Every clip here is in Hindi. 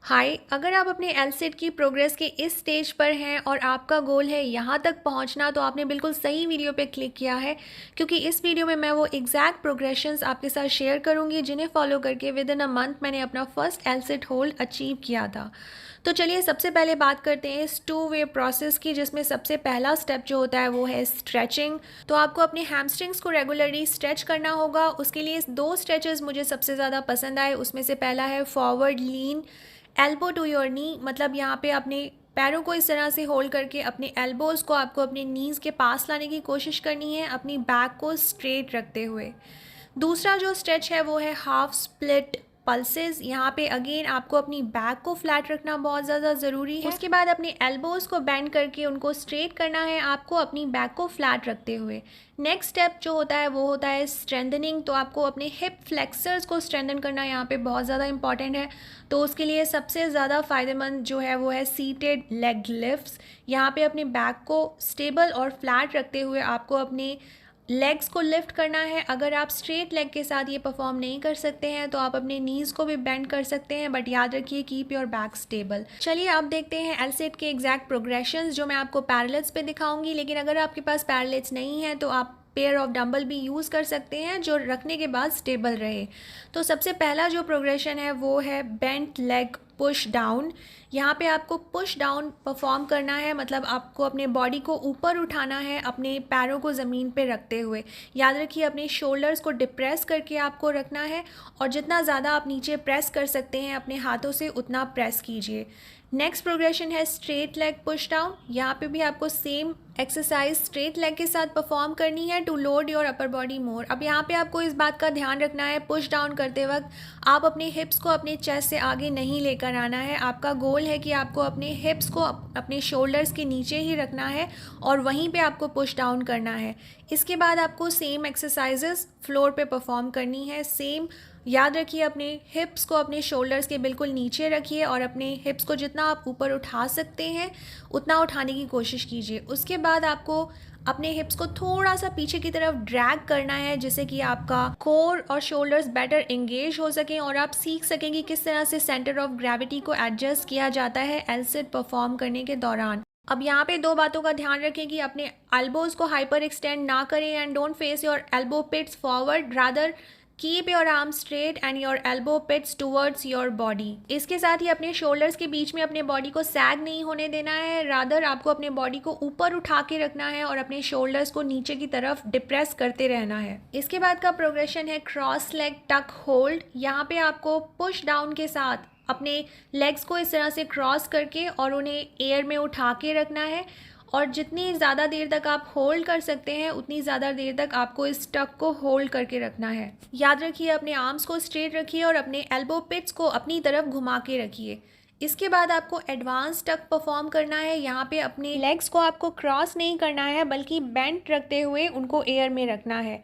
हाय, अगर आप अपने एलसेट की प्रोग्रेस के इस स्टेज पर हैं और आपका गोल है यहाँ तक पहुँचना, तो आपने बिल्कुल सही वीडियो पे क्लिक किया है, क्योंकि इस वीडियो में मैं वो एग्जैक्ट प्रोग्रेशंस आपके साथ शेयर करूँगी जिन्हें फॉलो करके विद इन अ मंथ मैंने अपना फर्स्ट एलसेट होल्ड अचीव किया था। तो चलिए सबसे पहले बात करते हैं इस 2 वे प्रोसेस की, जिसमें सबसे पहला स्टेप जो होता है वो है स्ट्रेचिंग। तो आपको अपने हैमस्ट्रिंग्स को रेगुलरली स्ट्रेच करना होगा। उसके लिए 2 स्ट्रेचेस मुझे सबसे ज़्यादा पसंद आए। उसमें से पहला है forward lean elbow to your knee, मतलब यहाँ पे अपने पैरों को इस तरह से होल्ड करके अपने एल्बोज़ को आपको अपने नीज़ के पास लाने की कोशिश करनी है, अपनी बैक को स्ट्रेट रखते हुए। दूसरा जो स्ट्रेच है वो है हाफ स्प्लिट पल्सेस। यहाँ पे अगेन आपको अपनी बैक को फ्लैट रखना बहुत ज़्यादा ज़रूरी है। उसके बाद अपने एल्बोज़ को बेंड करके उनको स्ट्रेट करना है आपको, अपनी बैक को फ्लैट रखते हुए। नेक्स्ट स्टेप जो होता है वो होता है स्ट्रेंथनिंग। तो आपको अपने हिप फ्लेक्सर्स को स्ट्रेंथन करना यहाँ पे बहुत ज़्यादा इंपॉर्टेंट है। तो उसके लिए सबसे ज़्यादा फ़ायदेमंद जो है वो है सीटेड लेग लिफ्ट्स। यहाँ पे अपने बैक को स्टेबल और फ्लैट रखते हुए आपको अपने लेग्स को लिफ्ट करना है। अगर आप स्ट्रेट लेग के साथ ये परफॉर्म नहीं कर सकते हैं तो आप अपने नीज़ को भी बेंड कर सकते हैं, बट याद रखिए कीप योर बैक स्टेबल। चलिए अब देखते हैं एलसेट के एग्जैक्ट प्रोग्रेशंस जो मैं आपको पैरेलल्स पे दिखाऊंगी। लेकिन अगर आपके पास पैरेलल्स नहीं है तो आप पेयर ऑफ डंबल भी यूज़ कर सकते हैं जो रखने के बाद स्टेबल रहे। तो सबसे पहला जो प्रोग्रेशन है वो है बेंट लेग पुश डाउन। यहाँ पे आपको पुश डाउन परफॉर्म करना है, मतलब आपको अपने बॉडी को ऊपर उठाना है अपने पैरों को ज़मीन पे रखते हुए। याद रखिए अपने शोल्डर्स को डिप्रेस करके आपको रखना है, और जितना ज़्यादा आप नीचे प्रेस कर सकते हैं अपने हाथों से उतना प्रेस कीजिए। नेक्स्ट प्रोग्रेशन है स्ट्रेट लेग पुश डाउन। यहाँ पे भी आपको सेम एक्सरसाइज स्ट्रेट लेग के साथ परफॉर्म करनी है to load your upper body more. अब यहाँ पे आपको इस बात का ध्यान रखना है, पुश डाउन करते वक्त आप अपने हिप्स को अपने चेस्ट से आगे नहीं लेकर आना है। आपका गोल है कि आपको अपने हिप्स को अपने शोल्डर्स के नीचे ही रखना है और वहीं पे आपको पुश डाउन करना है। इसके बाद आपको सेम एक्सरसाइजेस फ्लोर पे परफॉर्म करनी है। सेम याद रखिए अपने हिप्स को अपने शोल्डर्स के बिल्कुल नीचे रखिए और अपने हिप्स को जितना आप ऊपर उठा सकते हैं उतना उठाने की कोशिश कीजिए। उसके बाद आपको अपने हिप्स को थोड़ा सा पीछे की तरफ ड्रैग करना है, जिससे कि आपका कोर और शोल्डर्स बेटर एंगेज हो सकें और आप सीख सकें कि किस तरह से सेंटर ऑफ ग्रेविटी को एडजस्ट किया जाता है एलसेट परफॉर्म करने के दौरान। अब यहाँ पे 2 बातों का ध्यान रखें कि अपने एल्बोज को हाइपर एक्सटेंड ना करें and don't face your elbow pits forward, rather keep your arm straight and your elbow pits towards your body. इसके साथ ही अपने शोल्डर्स के बीच में अपने बॉडी को सैग नहीं होने देना है, रादर आपको अपने बॉडी को ऊपर उठा के रखना है और अपने शोल्डर्स को नीचे की तरफ डिप्रेस करते रहना है। इसके बाद का प्रोग्रेशन है क्रॉस लेग टक होल्ड। यहाँ पे आपको पुश डाउन के साथ अपने लेग्स को इस तरह से क्रॉस करके और उन्हें एयर में उठा के रखना है, और जितनी ज़्यादा देर तक आप होल्ड कर सकते हैं उतनी ज़्यादा देर तक आपको इस टक को होल्ड करके रखना है। याद रखिए अपने आर्म्स को स्ट्रेट रखिए और अपने एल्बो पिट्स को अपनी तरफ घुमा के रखिए। इसके बाद आपको एडवांस टक परफॉर्म करना है। यहाँ पे अपने लेग्स को आपको क्रॉस नहीं करना है बल्कि बेंट रखते हुए उनको एयर में रखना है।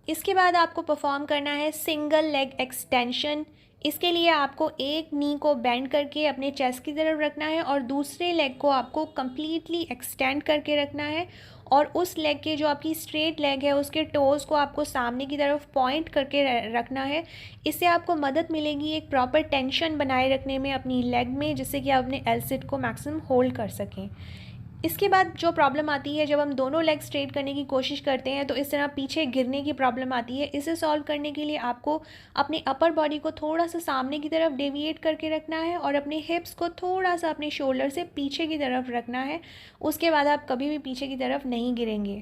इसके बाद आपको परफॉर्म करना है सिंगल लेग एक्सटेंशन। इसके लिए आपको एक नी को बेंड करके अपने चेस्ट की तरफ रखना है और दूसरे लेग को आपको कम्प्लीटली एक्सटेंड करके रखना है, और उस लेग के जो आपकी स्ट्रेट लेग है उसके टोज़ को आपको सामने की तरफ पॉइंट करके रखना है। इससे आपको मदद मिलेगी एक प्रॉपर टेंशन बनाए रखने में अपनी लेग में, जिससे कि आप अपने एलसेट को मैक्सिमम होल्ड कर सकें। इसके बाद जो प्रॉब्लम आती है जब हम दोनों लेग स्ट्रेट करने की कोशिश करते हैं तो इस तरह पीछे गिरने की प्रॉब्लम आती है। इसे सॉल्व करने के लिए आपको अपने अपर बॉडी को थोड़ा सा सामने की तरफ डेविएट करके रखना है और अपने हिप्स को थोड़ा सा अपने शोल्डर से पीछे की तरफ रखना है। उसके बाद आप कभी भी पीछे की तरफ नहीं गिरेंगे।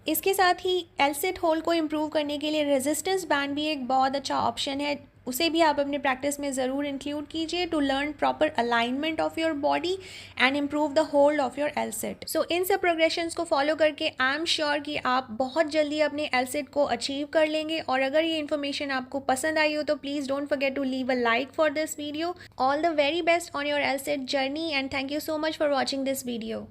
इसके साथ ही एलसेट होल्ड को इम्प्रूव करने के लिए रेजिस्टेंस बैंड भी एक बहुत अच्छा ऑप्शन है, उसे भी आप अपने प्रैक्टिस में ज़रूर इंक्लूड कीजिए to learn proper alignment of your body and improve the hold of your L sit. So in सब प्रोग्रेशंस को फॉलो करके आई एम श्योर कि आप बहुत जल्दी अपने एलसेट को अचीव कर लेंगे। और अगर ये इन्फॉर्मेशन आपको पसंद आई हो तो please don't forget to leave a like for this video. All the very best on your L sit journey and thank you so much for watching this video.